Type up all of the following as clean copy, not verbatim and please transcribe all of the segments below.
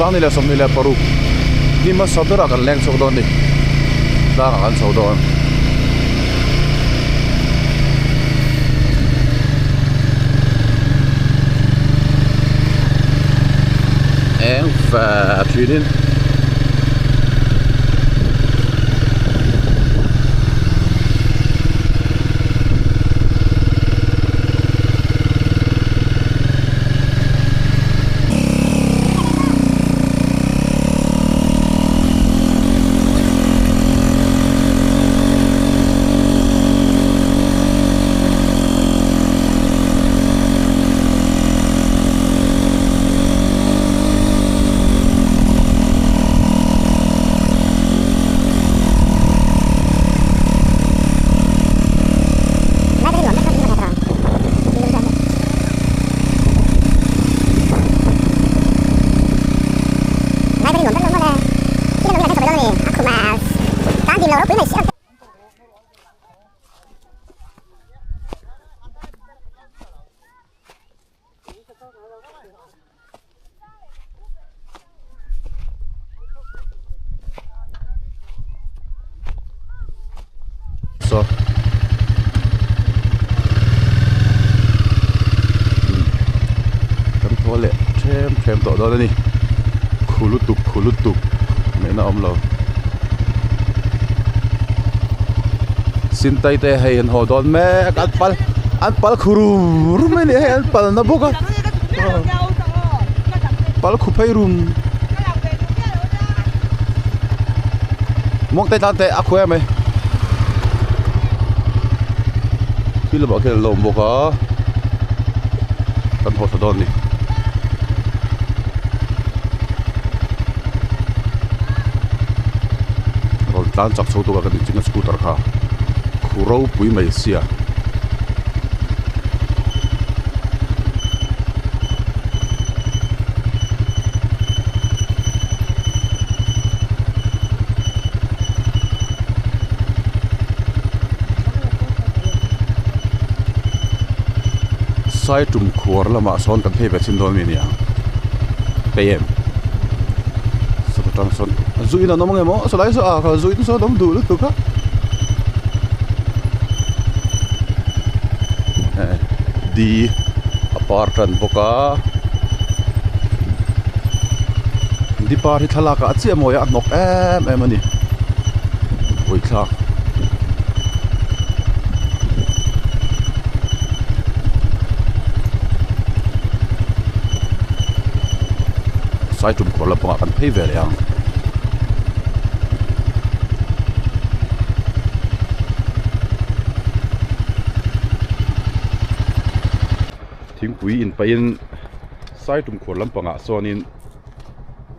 sang ni le som ni le paru ni ma sabera kan leng chok don ni da kan chok don eng fa thinin so tam thole them to đó ni khulutuk mấy nó om lo sin tay te hay an ho don me an pal khuru me ni hay an pal na boka pal khu phai rum mong tay tan te akhu em khi là bảo cái lồng bộ có căn hộ sài đi rồi tan chặt số tôi cái chính scooter cả khu rau bụi mày xia sai trùm khuar lama son kan thei ve chin don mi nia pm so tang son zui na nomang emo so lai so a kha zui so dom du lu tu kha di apartment boka di par hi thala ka chi moya nok em ani oi kha sai trùm khuar lama kan phei ve le ang thing pui in pain sai trùm khuar lampanga sonin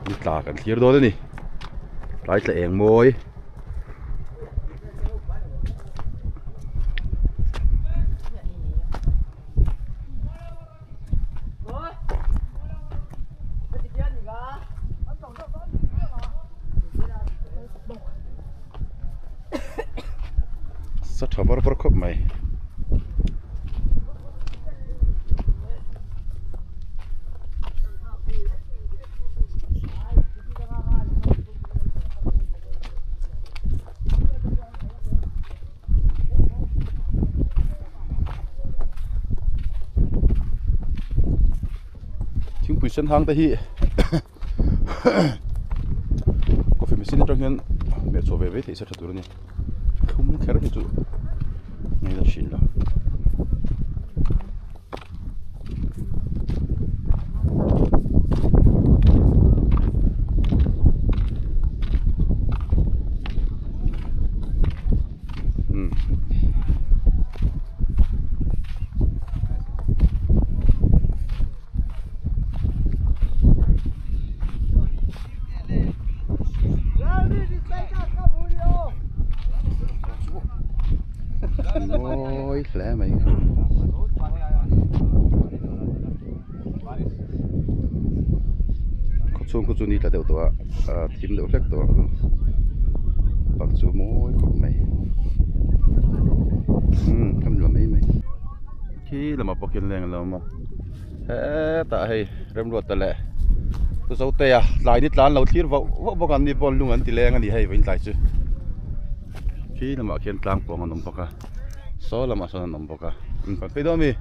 ni tla kan thlir do ni lai tla eng moi sa thabar par khop mai thing pui sen hang ta hi coffee machine trong hian me cho ve ve thei sa thatur ni khum kher hi chu nei da shin la ôi lẽ mày có chung đi là đềuตัวทีมเดี๋ยวเล็กตัวปักจูโม้ยของmàyทำรวมไหมที่เรามาปกินแรงเรามาเฮ้ตาให้เริ่มรวดแต่แหละ dấu tê à lại nít lán lâu thiệt vợ vợกันนี่บอลลุงอันตีแรงอันนี้ให้เป็นไรchứ khi là mà khiên tlang của nằm bọc à số là mà số nằm bọc à còn phải đó mi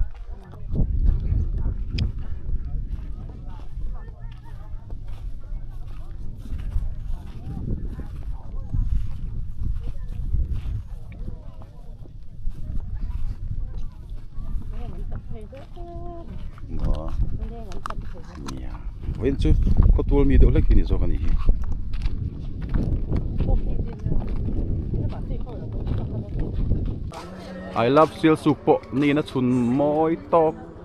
Wen chứ có tuôn mi đâu lấy cái gì cho cái này I love siêu sụp bộ ni nó chun môi to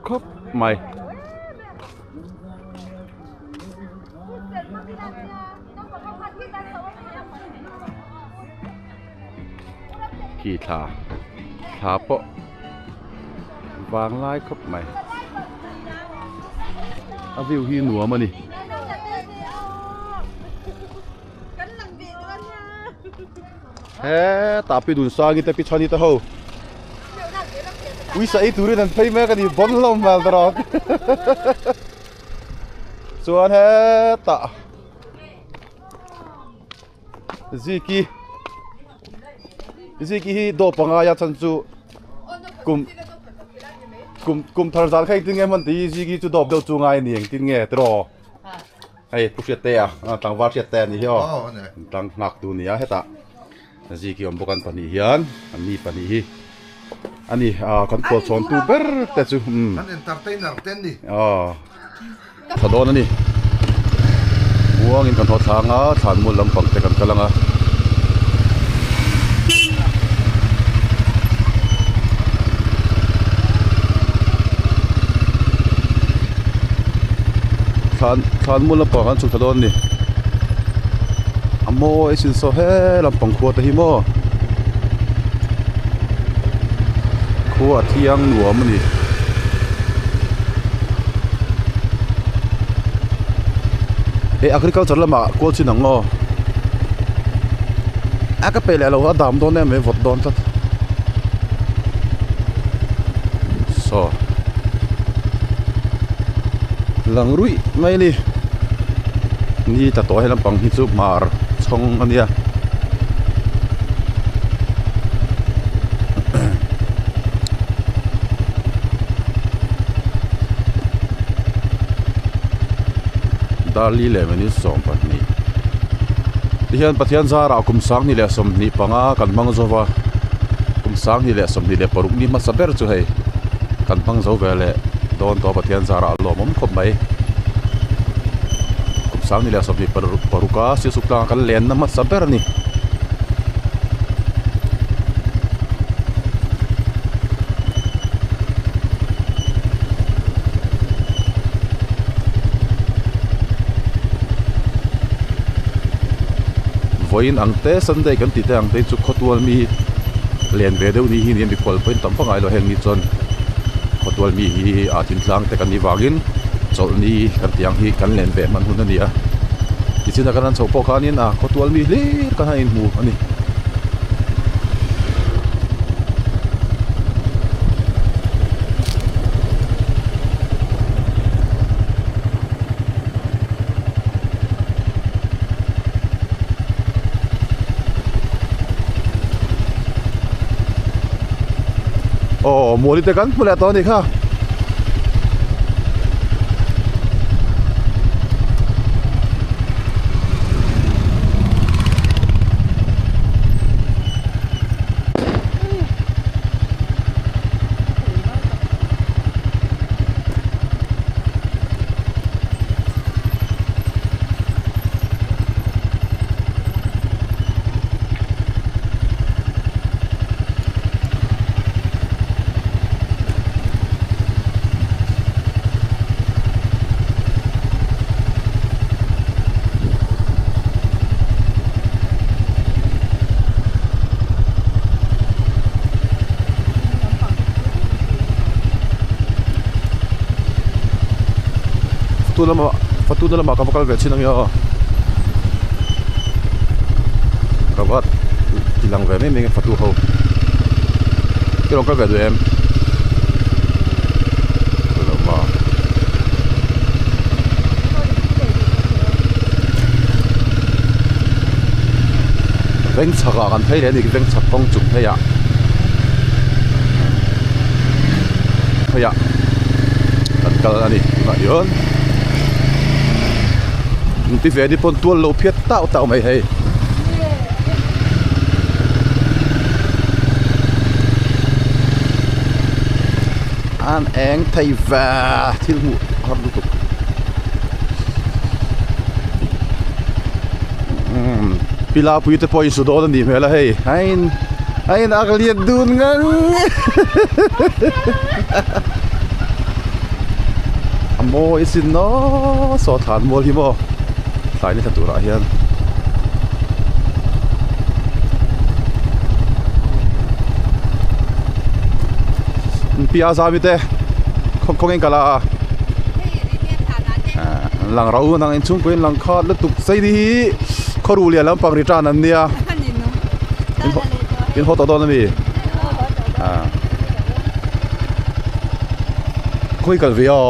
khóc mày kỳ thả bộ vàng lai khóc mày à view hi nùa mà nè he tapi dun sang kita pichani ta ho wisa itu rin phai me ka ni bon lom mal dro chuan he ta ziki hi do panga ya chan chu kum thar zar khai ting em man ti ziki chu dob do chu ngai niang tin nge tro ai pu fiat te a tang war fiat te ni hi ho tang nak tu ni a heta ziki om bokan pani hian ani pani hi ani kan ko chon tu ber te chu an entertainer ten ni thadon ani buang in kan tho thanga than mu lampang te kan kalanga than mu lampang kan chu thadon ni amo isin so he lampang khuat hi mo khuat thiang nuam ani agriculture lama ko chin ango aka pele lo dam don ne me vot don tat so langrui mai ni ta to he lampang hi chu mar chong ania dali le meni som pat ni hian pathian zara kum sang ni le som ni panga kan mang zowa kum sang ni le som ni le paruk ni ma saber chu hei kan mang zo vele don to pathian zara lo mom khop mai kum sang ni le som ni paruka si sukla kan len na ma saber ni voin angte sunday kan ti te angte chu khotwal mi len ve deu ni hi ni mi pol point tam pangai lo heng ni chon khotwal mi hi a tin tlang te kan ni wangin chol ni kan tiang hi kan len ve man hun ani a ichina kan an chopo khanin a khotwal mi le kan ha in mu ani mua đi tới cắn mua lẹ to đi kha Fatu dalam makam bakal gak sinang ya. Rawat hilang veme mengen fatu ho. Kira kau gak em. Lama. veng chaka kan thei le ni veng chak kong chuk theya kan kal ani ma yon ti ve di pon tual lo phiat tao mai hei an eng thei va thil mu har lu tuk pila pui te poi su do ni mela hei ein agaliat dun ngang amo isin no so than mol hi mo sai ni thatura hian pia zami te không en kala lang rau nang en chung kuin lang khat lutuk sei di khoru lia lam pang ri tran an nia in hot odon mi khoi kal vio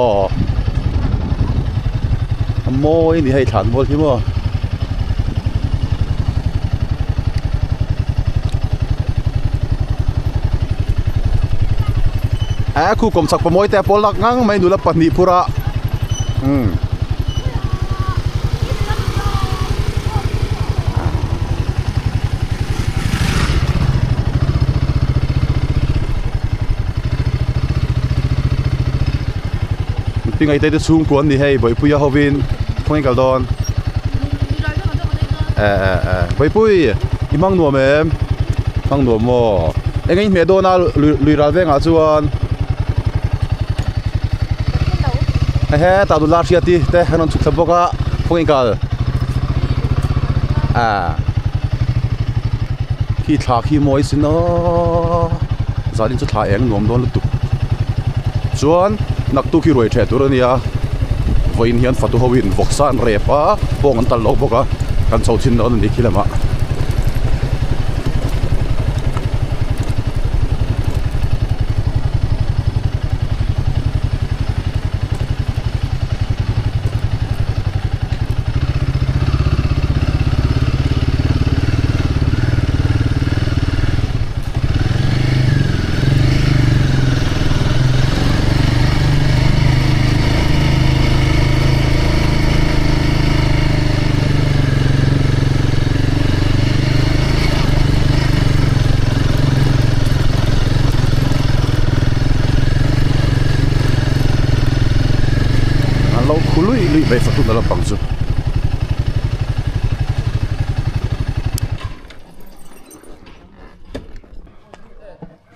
moi ni hei than mol hi mo khu kom sak pamoi te polak ngang mai nula pani pura pingai te chung kuan ni hei boi puya hovin khoi kal don boi pui imang nuam em mang nuam mo engai me dona luiral venga chuan he ta du la thia ti te hanon chuk saboka khoi kal khi thla khi moi sin no zalin chu thla eng nom don lutuk chuan nak tu ki roi the tur ania voin hian fatu howin voksan repa bong an tal lo boka kan chau thin non ni khilama lui về phát tuần là bằng chút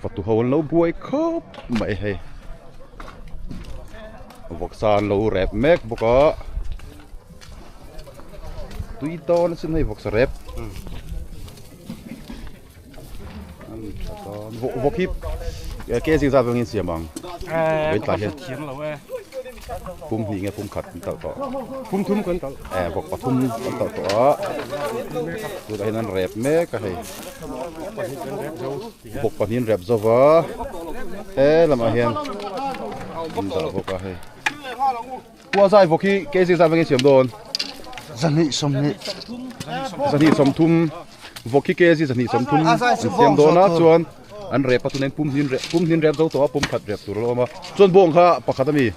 phát tu hậu lâu buổi khóc mày hay vọc san lâu rep mec boko tui to nó xin hay vọc sa rep vọc hip cái gì ra với người xem bằng bên phải hiện phum hi nghe phum khát tao to phum thum kan tao vok pathum kan tao to tu dai nan rep me ka hei vok panin rep zova lama hian da vok ka hei qua sai vok hi ke si sa veng siam don Zani som thum vok hi ke si zani som thum siam don na chuan an rep patunen pum hin rep zo to pum khat rep tur lo ma chuan bong kha pakhatami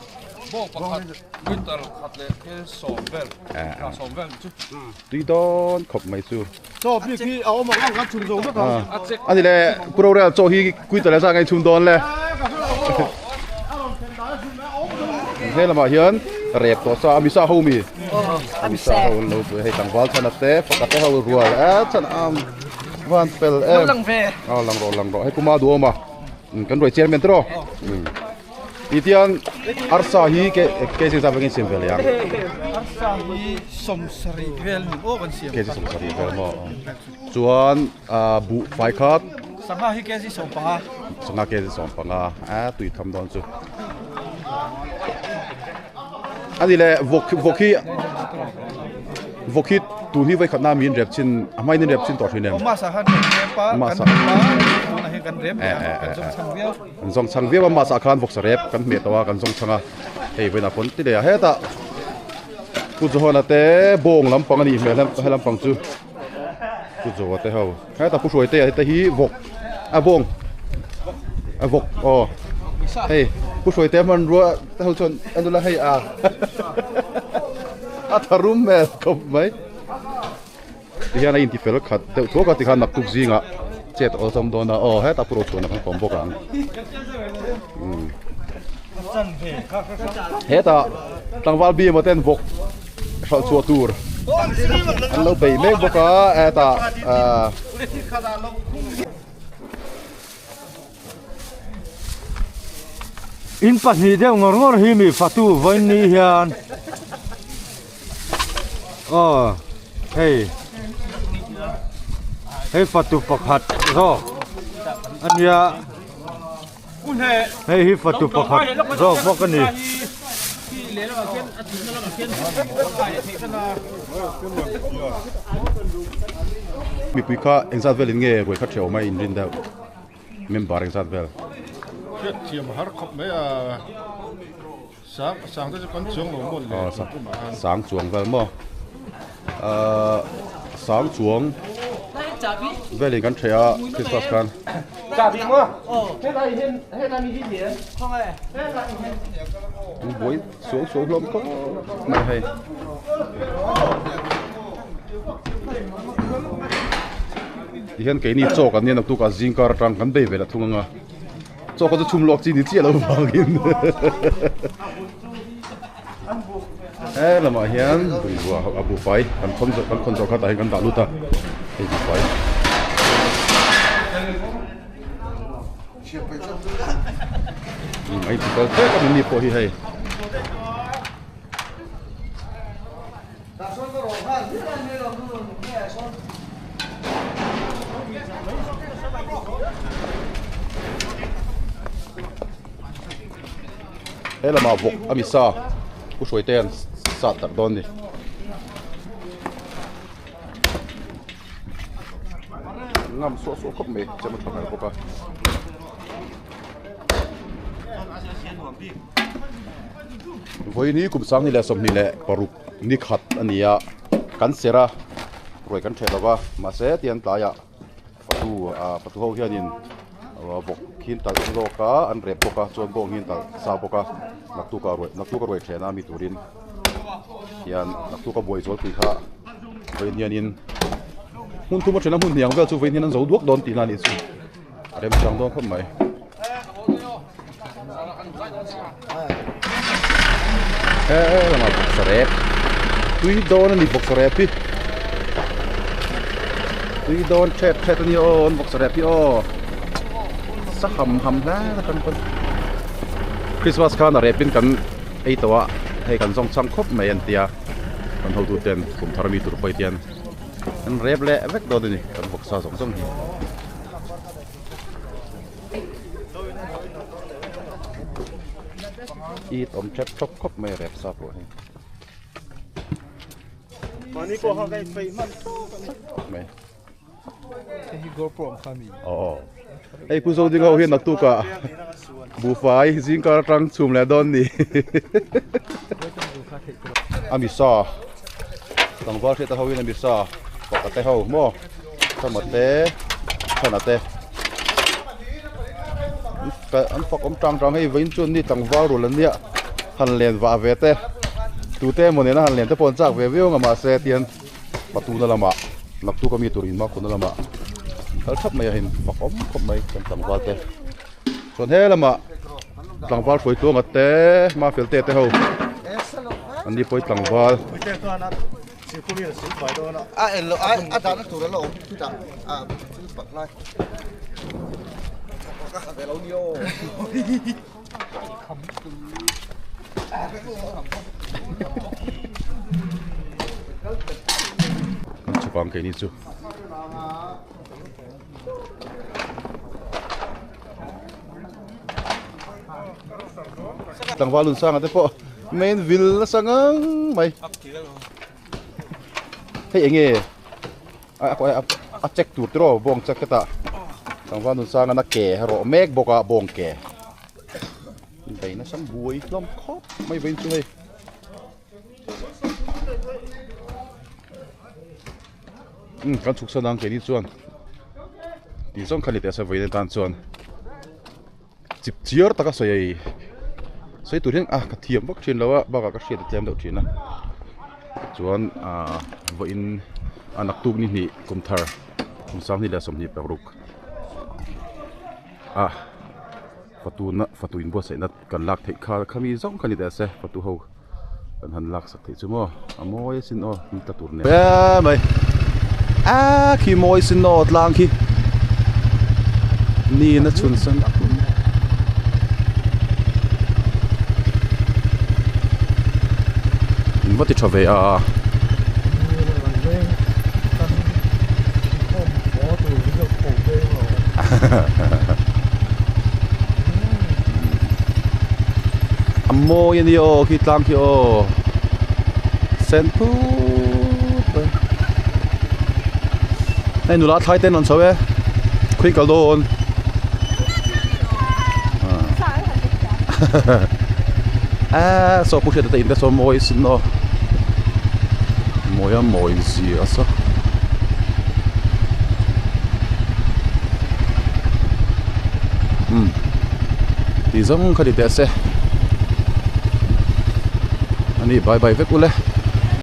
bong pakhat winter khatle ke somvel ka somvel chu tui don khop mai chu cho phi au ma ngang chung zo ka ani le program cho hi kui ta la sa ngai chum don le he la ma hian rep to sa mi sa ho mi mi sa ho lo tu he tang wal thana te pakat te ho rual chan am van pel lang ve lang ro he kuma du ma kan roi chairman tro itian arsa hi ke se sa veng sim vel yang arsa hi somsari vel min o kan siam ke se somsari vel mo chuan bu fai khat sanga hi ke si sompa sanga ke se sompanga tui tham don chu ani le vokhi tu hi vai khatna min rep chin amai ni rep chin to thinem ma sa han pa ma sa na he kan rep kan jong changviao zong changviao ma sa khan vok sa rep kan me tawa kan zong changa hei vena pon ti le he ta ku zo na te bong lam pang ani me lam pang chu กูโจเตะเฮาให้ตาผู้ช่วยเตะเตะฮีวกวงวกอ๋อเฮ้ยผู้ช่วยเตะมันรัวเตะเฮาชนอันนั้นละให้ทารุมแม่ก็ไม่ที่ฮานาอินทิเฟลขัดเตะตัวก็ที่ฮานักตุกซิงเจ็ดอสมโดนอ๋อให้ตาผู้ช่วยนักผมบอกกันเฮ้ยตั้งวาลบีมาเต้นวกเขาชัวตูร์อันเราไปเมฆบอกว่าตาอินปัสนี่เดี๋ยวงอฮิมีฟาตูวันนี้เฮียนอ๋อเฮ้ยฟาตูปักหัดรออันนี้เฮ้ยฟาตูปักหัดรอบอกกันนี่มีปุยข้าเอ็งซัดเวลเงี้ยกูขัดเชียวไม่อินรินเดาเมมบาร์เอ็งซัดเวลเทียมหาขับไม่สางจะกันเชียงหลงหมดเลยสางจวงเวลมั้งสางจวงเวลกันเชียคริสต์มาสกันจ่าพี่มั้งให้ได้มีที่เสียข้องอะไรบุยสวยลมก็ไม่ให้ที่เห็นแกนี่โจกันเนี่ยนักตุกจิงการรังกันเบย์เวลาทุ่งงาโจก็จะชุ่มลอกจีนี่เจี๊ยเราฟังกินละมาเห็นดูว่าอาบูไฟกันคนโจกันตายกันตาลุตาไอ้บูไฟไอ้ที่เขาเท่กันนี่พอที่ให้ละมาบกอามิซาผู้ช่วยเต้นสัตว์ตัดดอนนี่งามสวยๆครับเมย์จะมาทำอะไรพวกเขาวันนี้กุมสังนี่แหละสมนี่แหละปรุกนิขัดอันนี้กันเสระรวยกันเฉดว่ามาเสียเตียนตายประตูเขาเฮียนินบกหินตัดโลกาอันเรียบปกาจวนบกหินตัดสาวปกานักตุกรวยเชนามีตุรินยันนักตุกบวยโจตีข้าเวียนินหุ่นทุ่มเชนาหุ่นเหนียงเวลซูเวียนินนั้นจะดวกโดนตีนานิสุเริ่มจังโดนเข้าไหมละมาบกสเรปตุยโดนนี่บกสเรปพี่ตุยโดนเช็ดนี่โอนบกสเรปพี่โอสักหำนะกันคนคริสต์มาสกันอะไรเป็นกันไอตัวให้กันส่งสังคบไม่ยันเตียกันเขาดูเต็นผมทามีตัวไปเตียนกันเรียบเละเวกโดนนี่กันบกซาส่งอีตอมเช็ดชกคบไม่เรียบซาปวดวันนี้ก็เขาได้ไปมันไม่ที่โกโปรมขามีอ๋อไอ้ผู้ส่งที่เขาเห็นนักตุกะบูไฟจิงการรังชุมแล้วดอนนี่อามิซาตั้งว่าเสียตาเขาเห็นอามิซาปกติเขาโม่สมัติขนาดเตะอันฟักจังให้วินจุนนี่ตั้งว่ารุนเนี่ยหันเลนว่าเวเตตูเต้โมเนี่ยนะหันเลนแต่ปนจากเววิวงามาเสียเตียนประตูนั่นละมานักตุกมีตุรินมาคนนั่นละมาแล้วทับไม่เห็นฟักก็ไม่กันตั้งว่าเตะส่วนเฮละมาตั้งว่าฝอยตัวมาเตะมาเฟลเตะเขาอันนี้ฝอยตั้งว่าอาจารย์ถูกแล้วที่จังชื่อปักไล่ก็หันไปแล้วโย่ชุบฟังแค่นี้จูตั้งว่าลุนสร้างอะไรพอเมนวิลละสังไหมให้เองเช็คตัวตรอบงจักรตาตั้งว่าลุนสร้างนักเก๋รอเมฆบอกบงเก๋ไปนะสังบุยล้อมคอบไม่เป็นช่วย kan chuk sanang ke ni chuan ti zong khali te sa voile tan chuan chip chiar taka sei sei turin ka thiam bak thin lawa baka ka hriat tlem do thina chuan vo in anak tuk ni ni kum thar kum sam ni la som ni peruk fatu in bo sai na kan lak thei kha khami zong khali te se fatu ho kan han lak sak thei chumo amoi sin o ni ta tur ne mai khi moi sin no tlang khi ni na chun san what the trave amo yan yo kitlang yo sen pu ai nula thai ten on sawe khui kal don so pu heta in the so moi sin no moja moi si asa ti zong khali te se ani bye bye vek ule